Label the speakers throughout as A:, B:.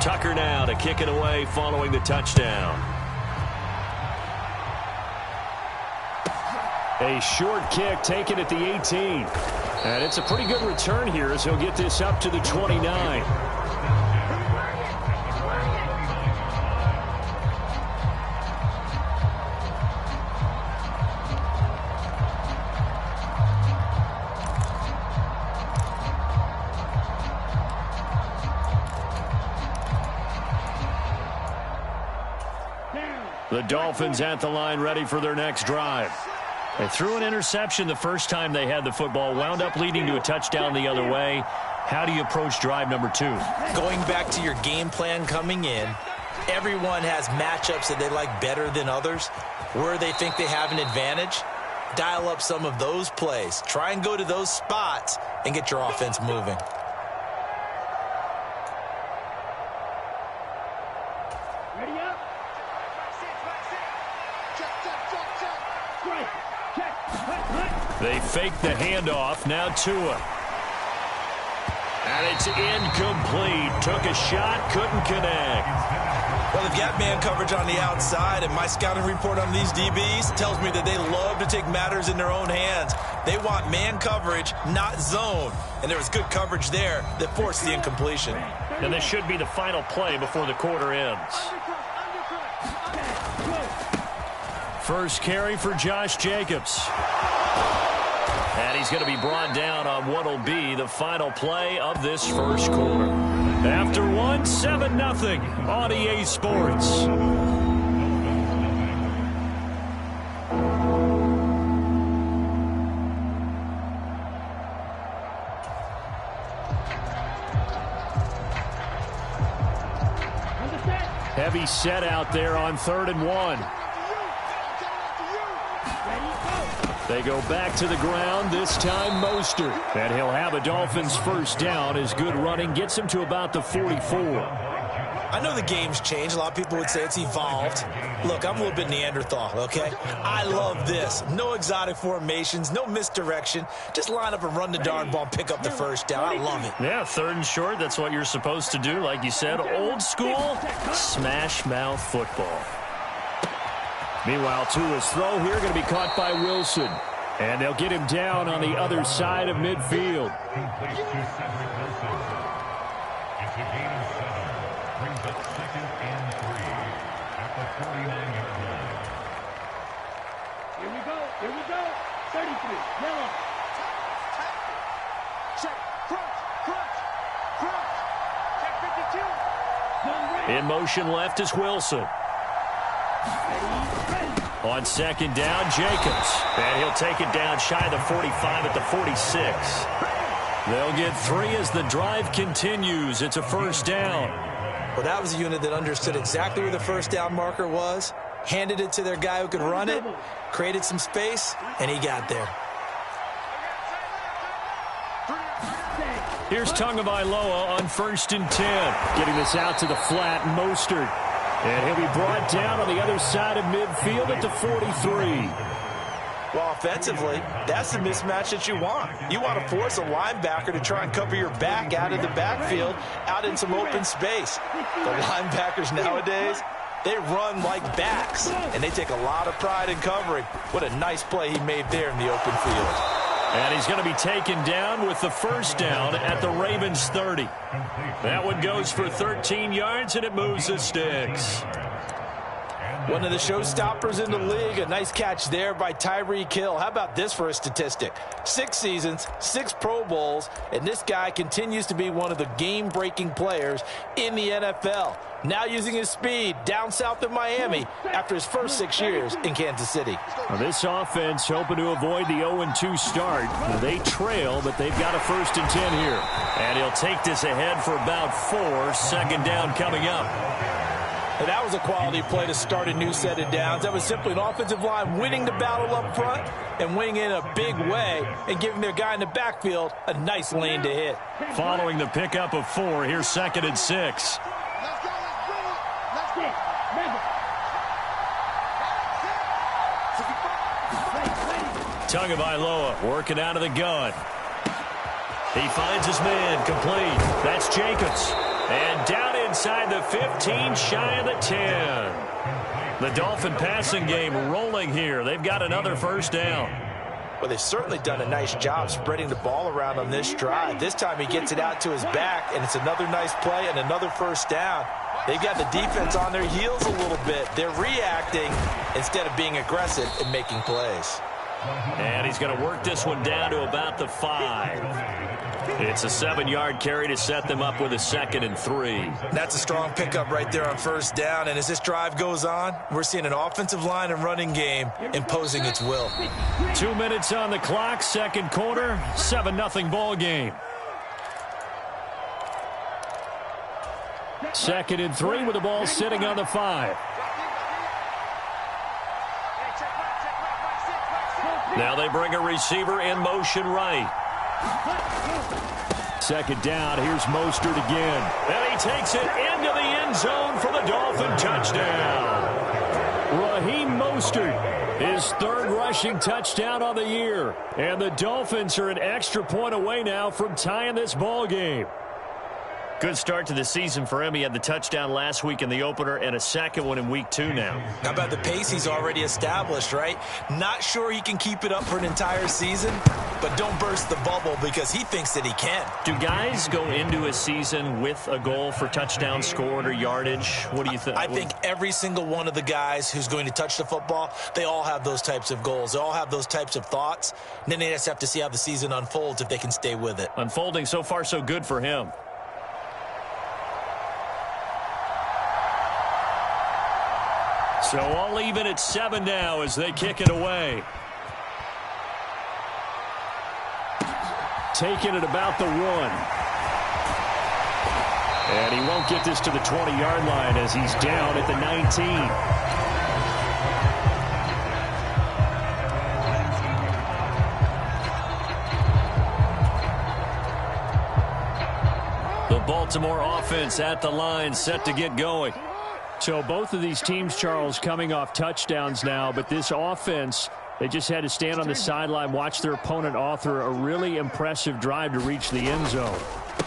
A: Tucker now to kick it away following the touchdown. A short kick taken at the 18. And it's a pretty good return here as he'll get this up to the 29. The Dolphins at the line ready for their next drive. They threw an interception the first time they had the football, wound up leading to a touchdown the other way. How do you approach drive number 2?
B: Going back to your game plan coming in, everyone has matchups that they like better than others. Where they think they have an advantage, dial up some of those plays. Try and go to those spots and get your offense moving.
A: They fake the handoff. Now Tua. And it's incomplete. Took a shot, couldn't connect.
B: Well, they've got man coverage on the outside, and my scouting report on these DBs tells me that they love to take matters in their own hands. They want man coverage, not zone. And there was good coverage there that forced the incompletion.
A: And this should be the final play before the quarter ends. First carry for Josh Jacobs. And he's going to be brought down on what will be the final play of this first quarter. After 7-0 on EA Sports. Heavy set out there on 3rd and 1. They go back to the ground, this time Mostert. And he'll have a Dolphins first down as good running gets him to about the 44.
B: I know the game's changed. A lot of people would say it's evolved. Look, I'm a little bit Neanderthal, okay? I love this. No exotic formations, no misdirection. Just line up and run the darn ball and pick up the first down. I love it.
A: Yeah, 3rd and short, that's what you're supposed to do. Like you said, old school, smash mouth football. Meanwhile, Tua's throw here going to be caught by Wilson. And they'll get him down on the other side of midfield.
C: Here we go. 33, yellow. Check, crunch. Check 52.
A: In motion left is Wilson. On 2nd down, Jacobs. And he'll take it down shy of the 45 at the 46. They'll get 3 as the drive continues. It's a first down.
B: Well, that was a unit that understood exactly where the first down marker was, handed it to their guy who could run it, created some space, and he got there.
A: Here's Tagovailoa on 1st and 10. Getting this out to the flat, Mostert. And he'll be brought down on the other side of midfield at the 43.
B: Well, offensively, that's the mismatch that you want. You want to force a linebacker to try and cover your back out of the backfield, out in some open space. The linebackers nowadays, they run like backs, and they take a lot of pride in covering. What a nice play he made there in the open field.
A: And he's going to be taken down with the first down at the Ravens 30. That one goes for 13 yards, and it moves the sticks.
B: One of the showstoppers in the league. A nice catch there by Tyreek Hill. How about this for a statistic? 6 seasons, 6 Pro Bowls, and this guy continues to be one of the game-breaking players in the NFL. Now using his speed down south of Miami after his first 6 years in Kansas City.
A: Now this offense hoping to avoid the 0-2 start. Now they trail, but they've got a 1st and 10 here. And he'll take this ahead for about 4. 2nd down coming up.
B: And that was a quality play to start a new set of downs. That was simply an offensive line winning the battle up front and winning in a big way and giving their guy in the backfield a nice lane to hit.
A: Following the pickup of 4, here's 2nd and 6. Tagovailoa working out of the gun. He finds his man complete. That's Jacobs. And down inside the 15, shy of the 10. The Dolphin passing game rolling here. They've got another first down.
B: Well, they've certainly done a nice job spreading the ball around on this drive. This time he gets it out to his back, and it's another nice play and another first down. They've got the defense on their heels a little bit. They're reacting instead of being aggressive and making plays.
A: And he's going to work this one down to about the 5. It's a 7-yard carry to set them up with a 2nd and 3.
B: That's a strong pickup right there on first down. And as this drive goes on, we're seeing an offensive line and running game imposing its will.
A: 2 minutes on the clock, second quarter, 7-0 ball game. 2nd and 3 with the ball sitting on the 5. Now they bring a receiver in motion right. 2nd down. Here's Mostert again. And he takes it into the end zone for the Dolphin touchdown. Raheem Mostert, his 3rd rushing touchdown on the year. And the Dolphins are an extra point away now from tying this ball game. Good start to the season for him. He had the touchdown last week in the opener and a second one in week 2 now.
B: How about the pace he's already established, right? Not sure he can keep it up for an entire season, but don't burst the bubble because he thinks that he can.
A: Do guys go into a season with a goal for touchdown scored or yardage? What do you think?
B: I think every single one of the guys who's going to touch the football, they all have those types of goals. They all have those types of thoughts. And then they just have to see how the season unfolds if they can stay with it.
A: Unfolding so far so good for him. So all even at 7 now as they kick it away. Taking it about the 1. And he won't get this to the 20-yard line as he's down at the 19. The Baltimore offense at the line, set to get going. So both of these teams, Charles, coming off touchdowns now, but this offense, they just had to stand on the sideline, watch their opponent author a really impressive drive to reach the end zone.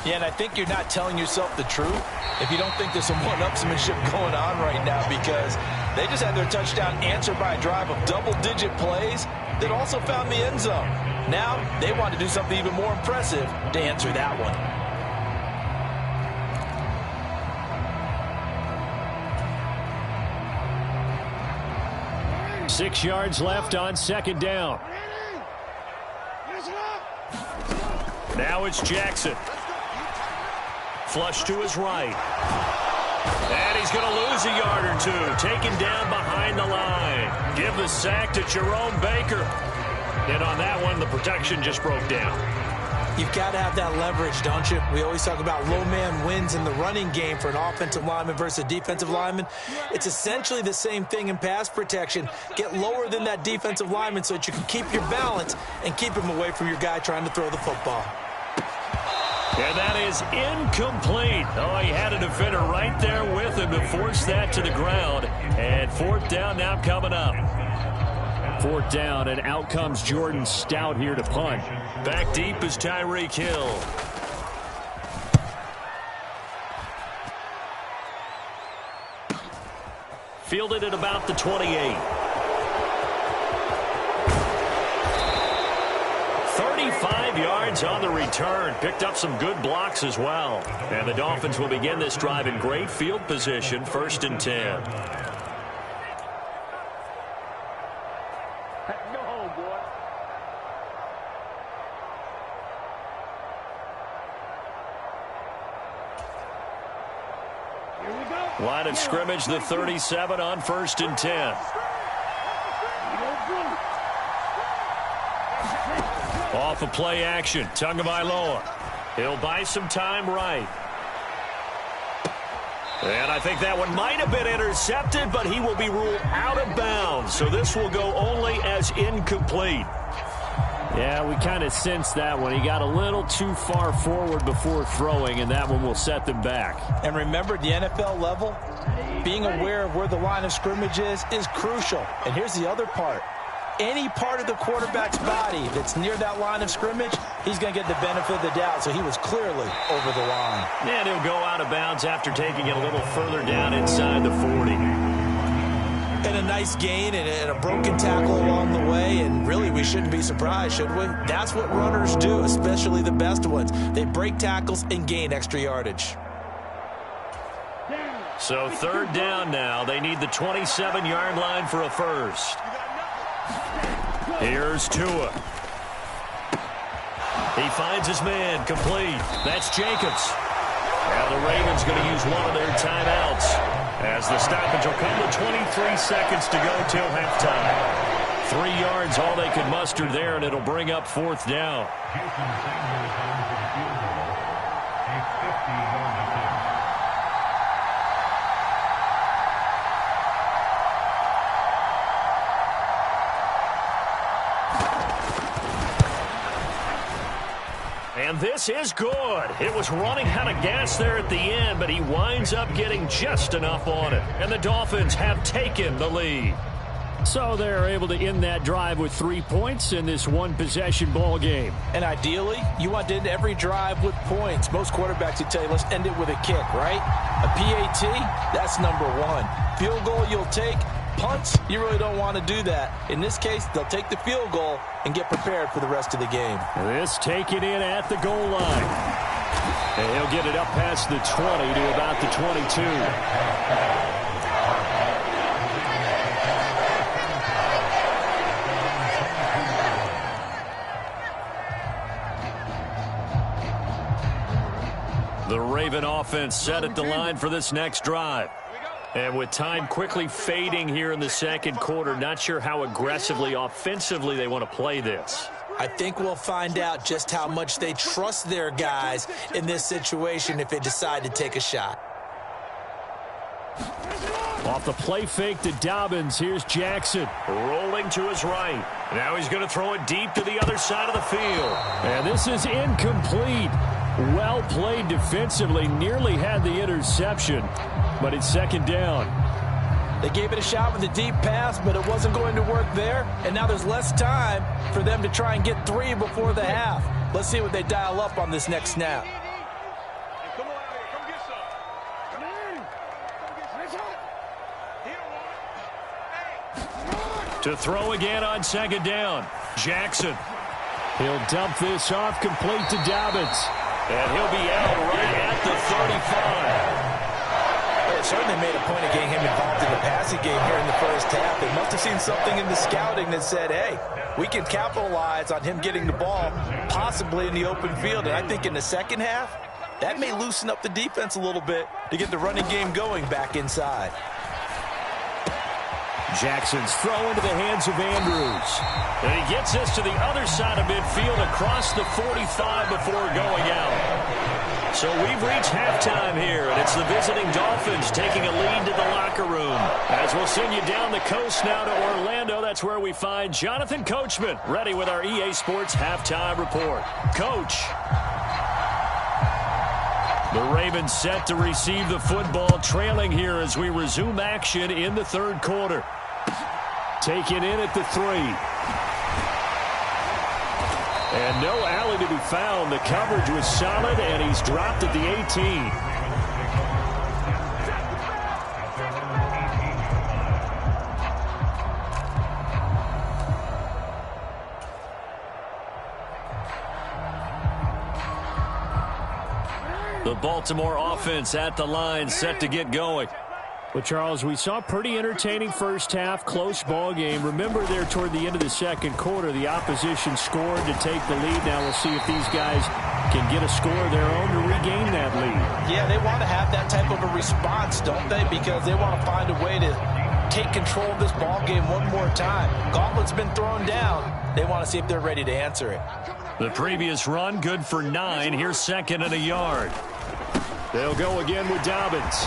B: Yeah, and I think you're not telling yourself the truth if you don't think there's some one-upsmanship going on right now, because they just had their touchdown answered by a drive of double-digit plays that also found the end zone. Now they want to do something even more impressive to answer that one.
A: 6 yards left on 2nd down. Now it's Jackson. Flush to his right. And he's going to lose a yard or 2. Taken down behind the line. Give the sack to Jerome Baker. And on that one, the protection just broke down.
B: You've got to have that leverage, don't you? We always talk about low man wins in the running game for an offensive lineman versus a defensive lineman. It's essentially the same thing in pass protection. Get lower than that defensive lineman so that you can keep your balance and keep him away from your guy trying to throw the football.
A: And that is incomplete. Oh, he had a defender right there with him to force that to the ground. And 4th down now coming up. 4th down, and out comes Jordan Stout here to punt. Back deep is Tyreek Hill. Fielded at about the 28. 35 yards on the return. Picked up some good blocks as well. And the Dolphins will begin this drive in great field position, 1st and 10. Line of scrimmage, the 37 on 1st and 10. Off of play action, Tagovailoa. He'll buy some time right. And I think that one might have been intercepted, but he will be ruled out of bounds. So this will go only as incomplete. Yeah, we kind of sensed that one. He got a little too far forward before throwing, and that one will set them back.
B: And remember, the NFL level, being aware of where the line of scrimmage is crucial. And here's the other part. Any part of the quarterback's body that's near that line of scrimmage, he's going to get the benefit of the doubt, so he was clearly over the line.
A: And he'll go out of bounds after taking it a little further down inside the 40.
B: And a nice gain and a broken tackle along the way, and really we shouldn't be surprised, should we? That's what runners do, especially the best ones. They break tackles and gain extra yardage.
A: So third down now. They need the 27-yard line for a first. Here's Tua. He finds his man, complete. That's Jacobs. Now the Ravens going to use one of their timeouts, as the stoppage will come with 23 seconds to go till halftime. 3 yards, all they could muster there, and it'll bring up fourth down. And this is good. It was running out of gas there at the end, but he winds up getting just enough on it. And the Dolphins have taken the lead. So they're able to end that drive with 3 points in this one-possession ball game.
B: And ideally, you want to end every drive with points. Most quarterbacks would tell you, let's end it with a kick, right? A PAT, that's number one. Field goal you'll take. Punts, you really don't want to do that. In this case, they'll take the field goal and get prepared for the rest of the game.
A: This taken in at the goal line. And he'll get it up past the 20 to about the 22. The Raven offense set at the line for this next drive. And with time quickly fading here in the second quarter, not sure how aggressively, offensively they want to play this.
B: I think we'll find out just how much they trust their guys in this situation if they decide to take a shot.
A: Off the play fake to Dobbins, here's Jackson. Rolling to his right. Now he's going to throw it deep to the other side of the field. And this is incomplete. Well played defensively, nearly had the interception, but it's second down.
B: They gave it a shot with a deep pass, but it wasn't going to work there, and now there's less time for them to try and get 3 before the half. Let's see what they dial up on this next snap.
A: To throw again on second down, Jackson. He'll dump this off, complete to Dobbins. And he'll be out right at the 35.
B: They certainly made a point of getting him involved in the passing game here in the first half. They must have seen something in the scouting that said, hey, we can capitalize on him getting the ball, possibly in the open field. And I think in the second half, that may loosen up the defense a little bit to get the running game going back inside.
A: Jackson's throw into the hands of Andrews. And he gets this to the other side of midfield across the 45 before going out. So we've reached halftime here, and it's the visiting Dolphins taking a lead to the locker room. As we'll send you down the coast now to Orlando, that's where we find Jonathan Coachman ready with our EA Sports halftime report. Coach. The Ravens set to receive the football, trailing here as we resume action in the third quarter. Taken in at the 3. And no alley to be found. The coverage was solid, and he's dropped at the 18. The Baltimore offense at the line, set to get going. Well, Charles, we saw a pretty entertaining first half, close ball game. Remember there toward the end of the second quarter, the opposition scored to take the lead. Now we'll see if these guys can get a score of their own to regain that lead.
B: Yeah, they want to have that type of a response, don't they? Because they want to find a way to take control of this ball game one more time. Gauntlet's been thrown down. They want to see if they're ready to answer it.
A: The previous run, good for 9. Here's second and a yard. They'll go again with Dobbins.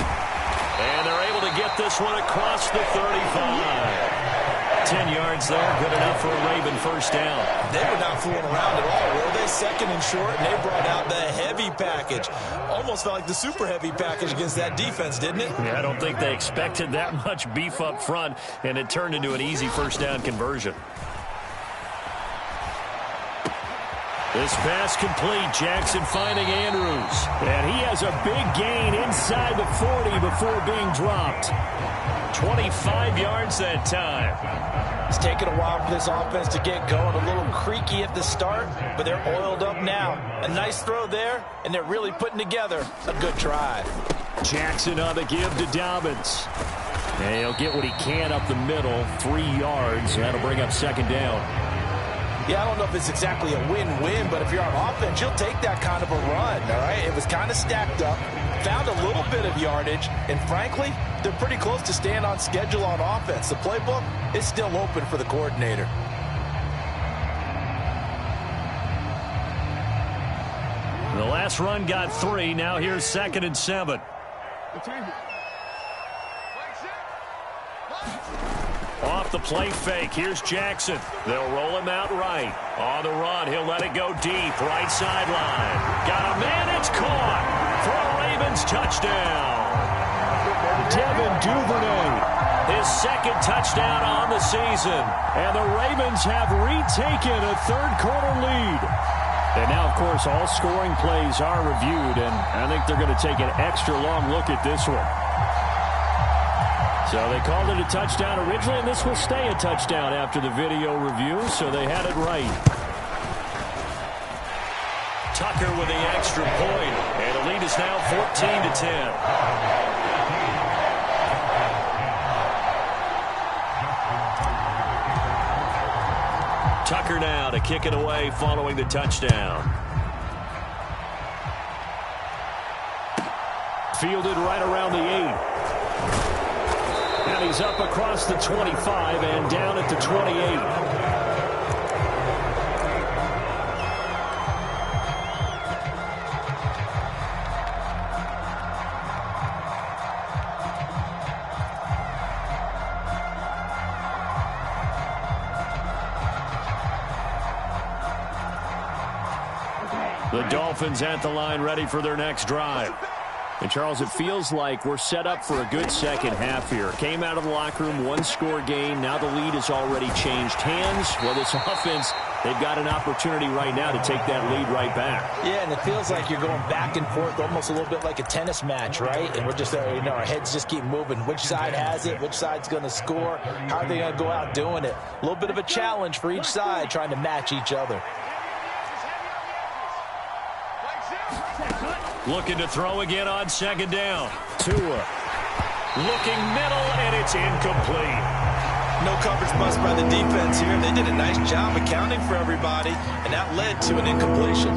A: And they're able to get this one across the 35. 10 yards there, good enough for a Raven first down.
B: They were not fooling around at all, were they? Second and short, and they brought out the heavy package. Almost felt like the super heavy package against that defense, didn't it?
A: Yeah, I don't think they expected that much beef up front, and it turned into an easy first down conversion. This pass complete. Jackson finding Andrews. And he has a big gain inside the 40 before being dropped. 25 yards that time.
B: It's taken a while for this offense to get going. A little creaky at the start, but they're oiled up now. A nice throw there, and they're really putting together a good drive.
A: Jackson on the give to Dobbins. And he'll get what he can up the middle. 3 yards. That'll bring up second down.
B: Yeah, I don't know if it's exactly a win-win, but if you're on offense, you'll take that kind of a run, all right? It was kind of stacked up, found a little bit of yardage, and frankly, they're pretty close to staying on schedule on offense. The playbook is still open for the coordinator.
A: The last run got 3. Now here's 2nd and 7. Off the play fake. Here's Jackson. They'll roll him out right. On the run, he'll let it go deep. Right sideline. Got a man. It's caught for a Ravens touchdown. Devin Duvernay. His 2nd touchdown on the season. And the Ravens have retaken a third-quarter lead. And now, of course, all scoring plays are reviewed, and I think they're going to take an extra long look at this one. So they called it a touchdown originally, and this will stay a touchdown after the video review, so they had it right. Tucker with the extra point, and the lead is now 14-10. Tucker now to kick it away following the touchdown. Fielded right around the 8. And he's up across the 25 and down at the 28. The Dolphins at the line ready for their next drive. And, Charles, it feels like we're set up for a good second half here. Came out of the locker room, one-score game. Now the lead has already changed hands. Well, this offense, they've got an opportunity right now to take that lead right back.
B: Yeah, and it feels like you're going back and forth almost a little bit like a tennis match, right? And we're just, our heads just keep moving. Which side has it? Which side's going to score? How are they going to go out doing it? A little bit of a challenge for each side trying to match each other.
A: Looking to throw again on 2nd down. Tua looking middle, and it's incomplete.
B: No coverage bust by the defense here. They did a nice job accounting for everybody, and that led to an incompletion.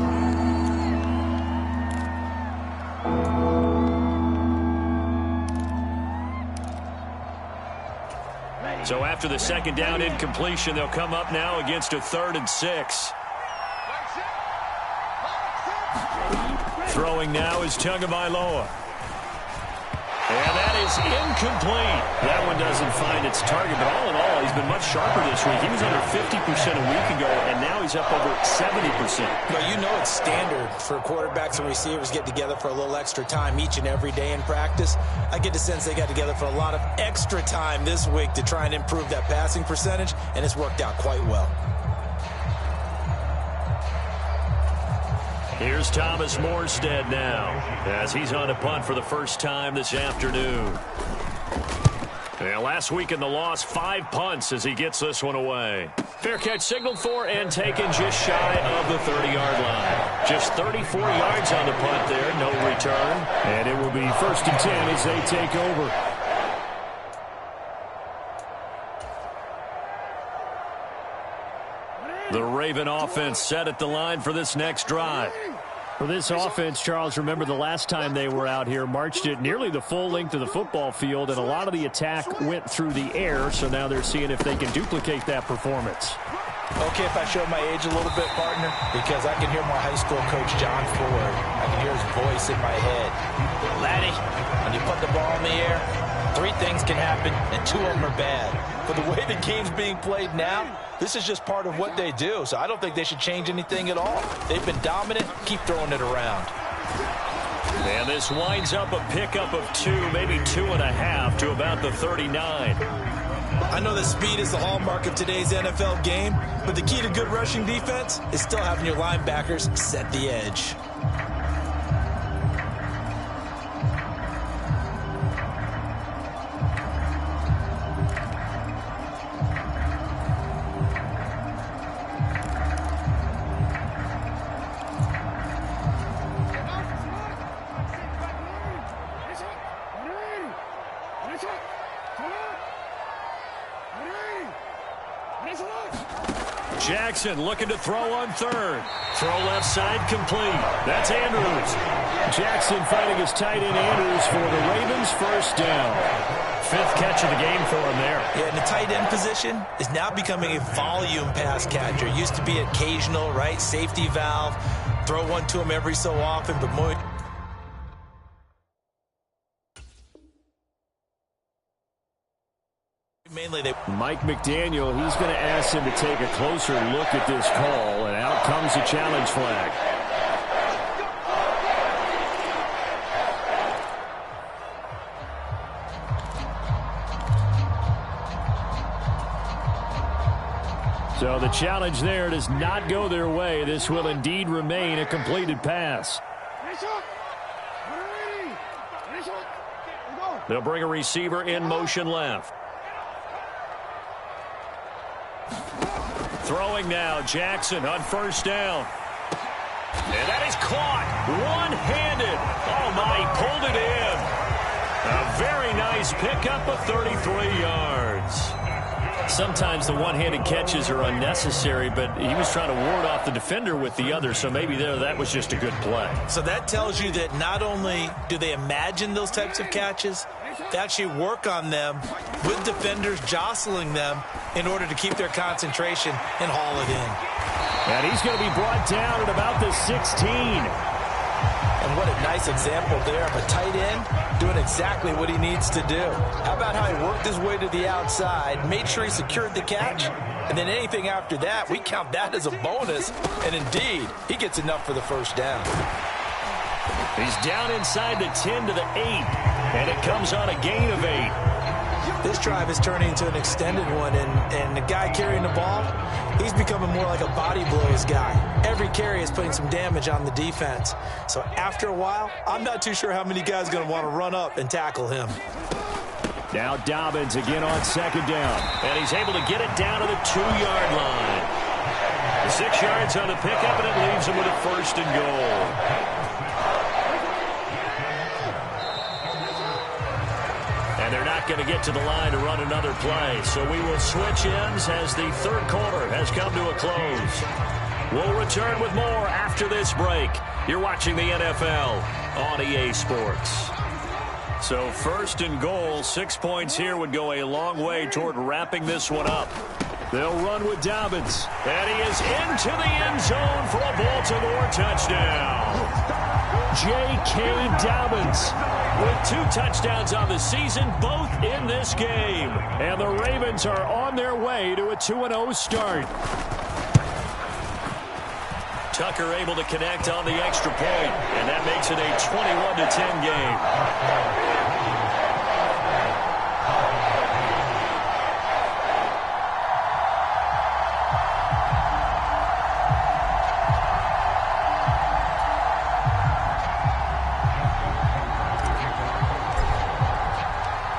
A: So after the 2nd down incompletion, they'll come up now against a 3rd and 6. Throwing now is Tagovailoa. And that is incomplete. That one doesn't find its target, but all in all, he's been much sharper this week. He was under 50% a week ago, and now he's up over 70%.
D: But you know it's standard for quarterbacks and receivers get together for a little extra time each and every day in practice. I get the sense they got together for a lot of extra time this week to try and improve that passing percentage, and it's worked out quite well.
A: Here's Thomas Morstead now, as he's on a punt for the first time this afternoon. And last week in the loss, 5 punts as he gets this one away. Fair catch signaled for and taken just shy of the 30-yard line. Just 34 yards on the punt there, no return. And it will be 1st and 10 as they take over. The Raven offense set at the line for this next drive. For this offense, Charles, remember the last time they were out here, marched it nearly the full length of the football field, and a lot of the attack went through the air, so now they're seeing if they can duplicate that performance.
B: Okay, if I show my age a little bit, partner, because I can hear my high school coach, John Ford. I can hear his voice in my head. Laddie, when you put the ball in the air, 3 things can happen, and 2 of them are bad. But the way the game's being played now, this is just part of what they do. So I don't think they should change anything at all. They've been dominant. Keep throwing it around.
A: And this winds up a pickup of 2, maybe 2.5 to about the 39.
D: I know that speed is the hallmark of today's NFL game, but the key to good rushing defense is still having your linebackers set the edge.
A: Jackson looking to throw on third. Throw left side complete. That's Andrews. Jackson fighting his tight end Andrews for the Ravens. First down. Fifth catch of the game for him there.
D: Yeah, and the tight end position is now becoming a volume pass catcher. Used to be occasional, right? Safety valve. Throw one to him every so often, but more...
A: Mike McDaniel, he's going to ask him to take a closer look at this call, and out comes a challenge flag. So the challenge there does not go their way. This will indeed remain a completed pass. They'll bring a receiver in motion left. Throwing now, Jackson on first down. And that is caught one-handed. Oh, my, he pulled it in. A very nice pickup of 33 yards. Sometimes the one-handed catches are unnecessary, but he was trying to ward off the defender with the other, so maybe that was just a good play.
D: So that tells you that not only do they imagine those types of catches, they actually work on them with defenders jostling them in order to keep their concentration and haul it in.
A: And he's going to be brought down at about the 16.
D: And what a nice example there of a tight end doing exactly what he needs to do. How about how he worked his way to the outside, made sure he secured the catch, and then anything after that, we count that as a bonus. And indeed, he gets enough for the first down.
A: He's down inside the 10 to the 8, and it comes on a gain of 8.
D: This drive is turning into an extended one, and the guy carrying the ball, he's becoming more like a body blows guy. Every carry is putting some damage on the defense. So after a while, I'm not too sure how many guys are going to want to run up and tackle him.
A: Now Dobbins again on second down, and he's able to get it down to the 2-yard line. 6 yards on the pickup, and it leaves him with a first and goal. And they're not going to get to the line to run another play. So we will switch ends as the third quarter has come to a close. We'll return with more after this break. You're watching the NFL on EA Sports. So first and goal, 6 points here would go a long way toward wrapping this one up. They'll run with Dobbins. And he is into the end zone for a Baltimore touchdown. J.K. Dobbins with 2 touchdowns on the season, both in this game. And the Ravens are on their way to a 2-0 start. Tucker able to connect on the extra point, and that makes it a 21-10 game.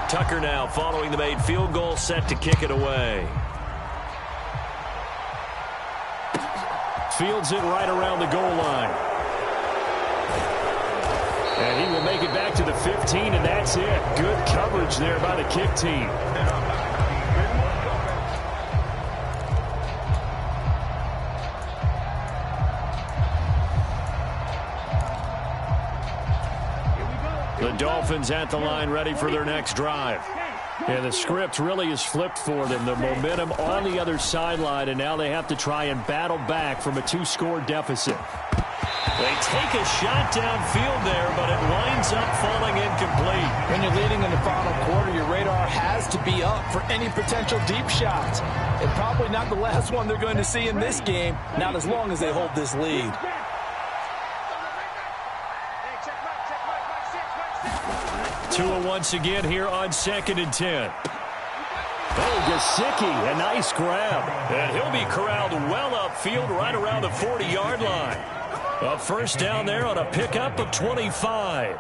A: Tucker now following the made field goal, set to kick it away. Fields it right around the goal line. And he will make it back to the 15, and that's it. Good coverage there by the kick team. The Dolphins at the line ready for their next drive. And the script really is flipped for them. The momentum on the other sideline, and now they have to try and battle back from a 2-score deficit. They take a shot downfield there, but it winds up falling incomplete.
B: When you're leading in the final quarter, your radar has to be up for any potential deep shots. And probably not the last one they're going to see in this game, not as long as they hold this lead. Tua once again here on 2nd and 10.
A: Oh, Gesicki, a nice grab. And he'll be corralled well upfield right around the 40-yard line. A first down there on a pickup of 25.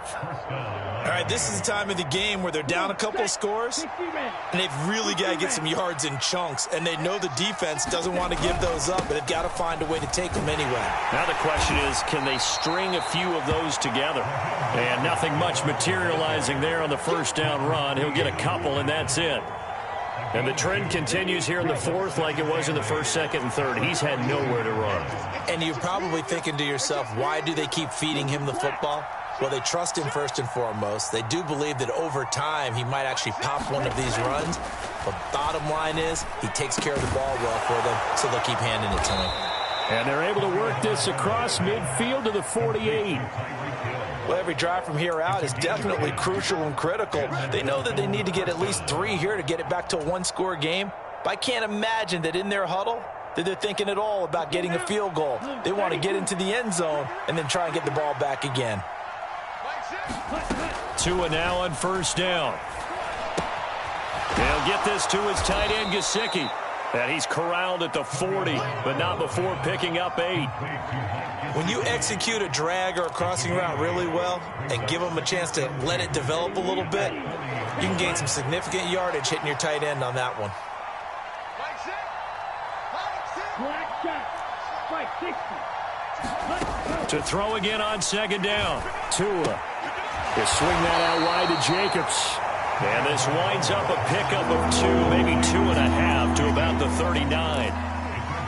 D: All right, this is the time of the game where they're down a couple of scores, and they've really got to get some yards in chunks, and they know the defense doesn't want to give those up, but they've got to find a way to take them anyway.
A: Now the question is, can they string a few of those together? And nothing much materializing there on the first down run. He'll get a couple, and that's it. And the trend continues here in the fourth like it was in the first, second, and third. He's had nowhere to run.
D: And you're probably thinking to yourself, why do they keep feeding him the football? Well, they trust him first and foremost. They do believe that over time he might actually pop one of these runs. But bottom line is he takes care of the ball well for them, so they'll keep handing it to him.
A: And they're able to work this across midfield to the 48.
B: Well, every drive from here out is definitely crucial and critical. They know that they need to get at least 3 here to get it back to a one-score game. But I can't imagine that in their huddle that they're thinking at all about getting a field goal. They want to get into the end zone and then try and get the ball back again.
A: Tua now on first down. He'll get this to his tight end, Gesicki. And he's corralled at the 40, but not before picking up 8.
D: When you execute a drag or a crossing route really well and give them a chance to let it develop a little bit, you can gain some significant yardage hitting your tight end on that one.
A: To throw again on second down. Tua. He'll swing that out wide to Jacobs. And this winds up a pickup of 2, maybe 2.5 to about the 39.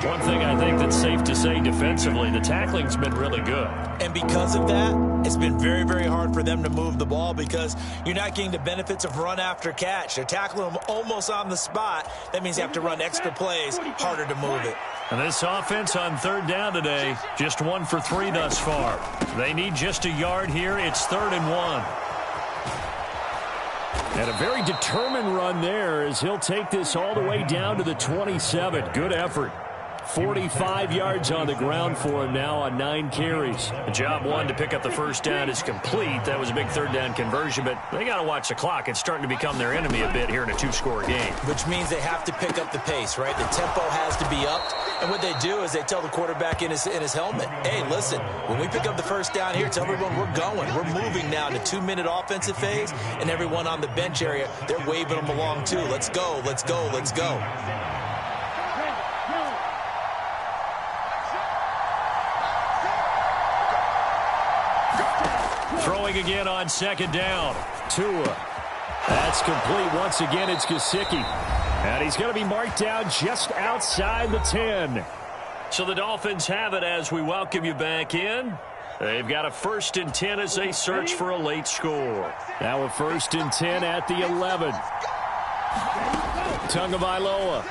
A: One thing I think that's safe to say defensively, the tackling's been really good.
D: And because of that, it's been very, very hard for them to move the ball because you're not getting the benefits of run after catch. They're tackling them almost on the spot. That means you have to run extra plays, harder to move it.
A: And this offense on third down today, just 1 for 3 thus far. They need just a yard here. It's 3rd and 1. And a very determined run there as he'll take this all the way down to the 27. Good effort. 45 yards on the ground for him now on 9 carries. Job 1 to pick up the first down is complete. That was a big third down conversion, but they got to watch the clock. It's starting to become their enemy a bit here in a 2-score game.
D: Which means they have to pick up the pace, right? The tempo has to be upped. And what they do is they tell the quarterback in his helmet, hey, listen, when we pick up the first down here, tell everyone we're going. We're moving now to 2-minute offensive phase, and everyone on the bench area, they're waving them along too. Let's go, let's go, let's go.
A: Throwing again on second down. Tua. That's complete. Once again, it's Gesicki. And he's going to be marked down just outside the 10. So the Dolphins have it as we welcome you back in. They've got a 1st and 10 as they search for a late score. Now a 1st and 10 at the 11. Tagovailoa.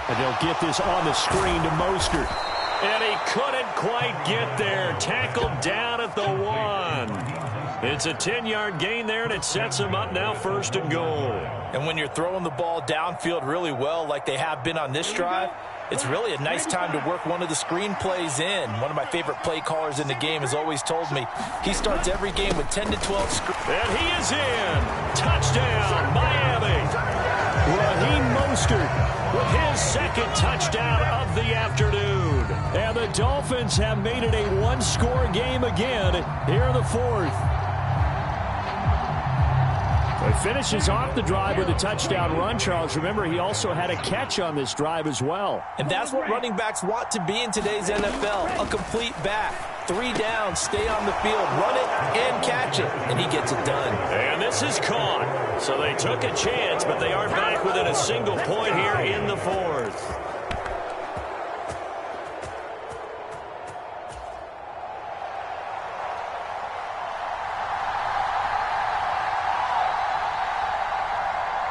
A: And they'll get this on the screen to Mostert. And he couldn't quite get there. Tackled down at the 1. It's a 10-yard gain there, and it sets him up now 1st and goal.
B: And when you're throwing the ball downfield really well like they have been on this drive, it's really a nice time to work one of the screen plays in. One of my favorite play callers in the game has always told me he starts every game with 10 to 12 screens.
A: And he is in. Touchdown, Miami. Raheem Mostert with his 2nd touchdown of the afternoon. And the Dolphins have made it a 1-score game again here in the 4th. He finishes off the drive with a touchdown run, Charles. Remember, he also had a catch on this drive as well.
B: And that's what running backs want to be in today's NFL, a complete back. 3 downs, stay on the field, run it, and catch it. And he gets it done.
A: And this is caught. So they took a chance, but they are back within a single point here in the 4th.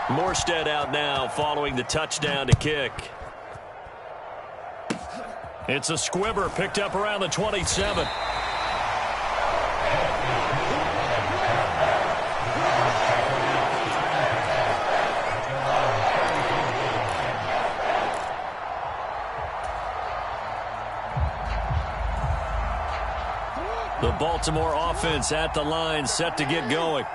A: Morstead out now following the touchdown to kick. It's a squibber picked up around the 27. The Baltimore offense at the line set to get going.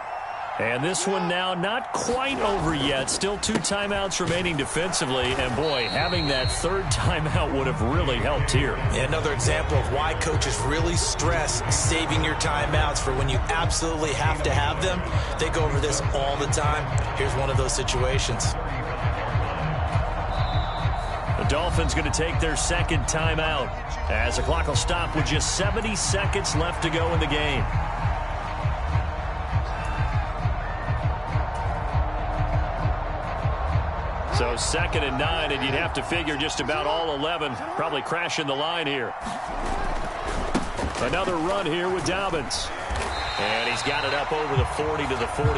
A: And this one now not quite over yet. Still 2 timeouts remaining defensively. And, boy, having that third timeout would have really helped here.
D: Yeah, another example of why coaches really stress saving your timeouts for when you absolutely have to have them. They go over this all the time. Here's one of those situations.
A: The Dolphins going to take their second timeout as the clock will stop with just 70 seconds left to go in the game. So 2nd and 9, and you'd have to figure just about all 11 probably crashing the line here. Another run here with Dobbins. And he's got it up over the 40 to the 41.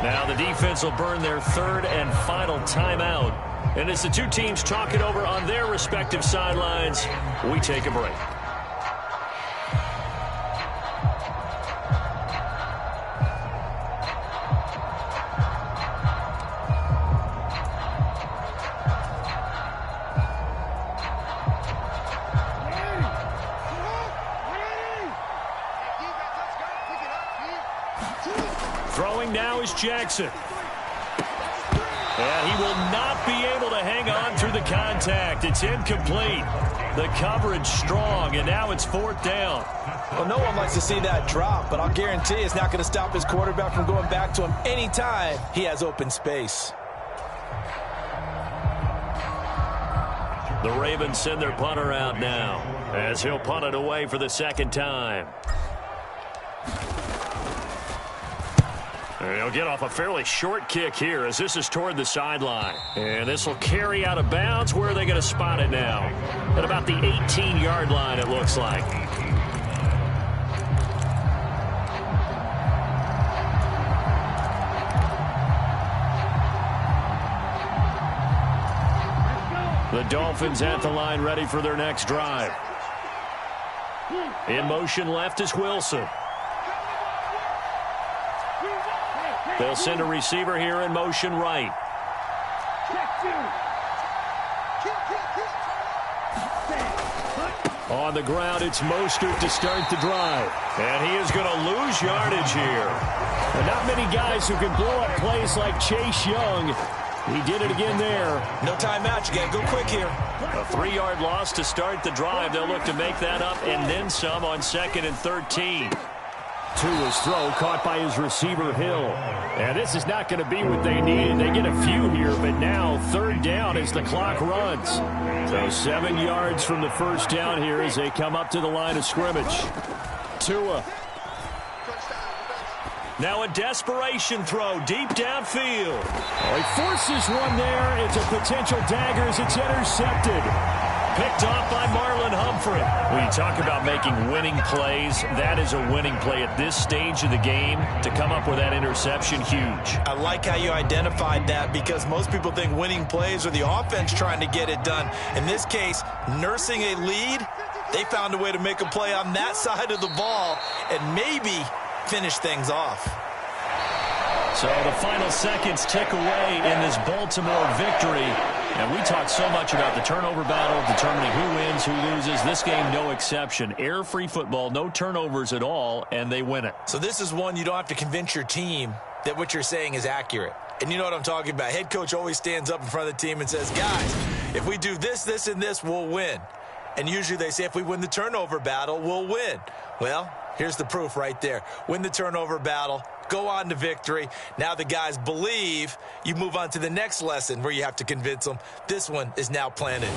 A: Now the defense will burn their third and final timeout. And as the two teams talk it over on their respective sidelines, we take a break. Throwing now is Jackson. And he will not be able to hang on through the contact. It's incomplete. The coverage strong, and now it's 4th down.
B: Well, no one likes to see that drop, but I'll guarantee it's not going to stop his quarterback from going back to him anytime he has open space.
A: The Ravens send their punter out now as he'll punt it away for the second time. And he'll get off a fairly short kick here as this is toward the sideline. And this will carry out of bounds. Where are they going to spot it now? At about the 18-yard line, it looks like. The Dolphins at the line ready for their next drive. In motion left is Wilson. They'll send a receiver here in motion right. On the ground, it's Mostert to start the drive. And he is going to lose yardage here. And not many guys who can blow up plays like Chase Young. He did it again there.
D: No timeout. You got to go quick here.
A: A 3-yard loss to start the drive. They'll look to make that up and then some on 2nd and 13.
E: Tua's throw caught by his receiver Hill. And this is not going to be what they needed. They get a few here, but now 3rd down as the clock runs. So 7 yards from the first down here as they come up to the line of scrimmage. Tua.
A: Now a desperation throw deep downfield.
E: Oh, he forces one there. It's a potential dagger as it's intercepted.
A: Picked off by Marlon Humphrey. When you talk about making winning plays, that is a winning play at this stage of the game. To come up with that interception, huge.
D: I like how you identified that because most people think winning plays are the offense trying to get it done. In this case, nursing a lead, they found a way to make a play on that side of the ball and maybe finish things off.
A: So the final seconds tick away in this Baltimore victory. And we talk so much about the turnover battle, determining who wins, who loses. This game, no exception. Error-free football, no turnovers at all, and they win it.
D: So this is one you don't have to convince your team that what you're saying is accurate. And you know what I'm talking about. Head coach always stands up in front of the team and says, guys, if we do this, this, and this, we'll win. And usually they say if we win the turnover battle, we'll win. Well, here's the proof right there. Win the turnover battle. Go on to victory. Now the guys believe. You move on to the next lesson where you have to convince them. This one is now planted.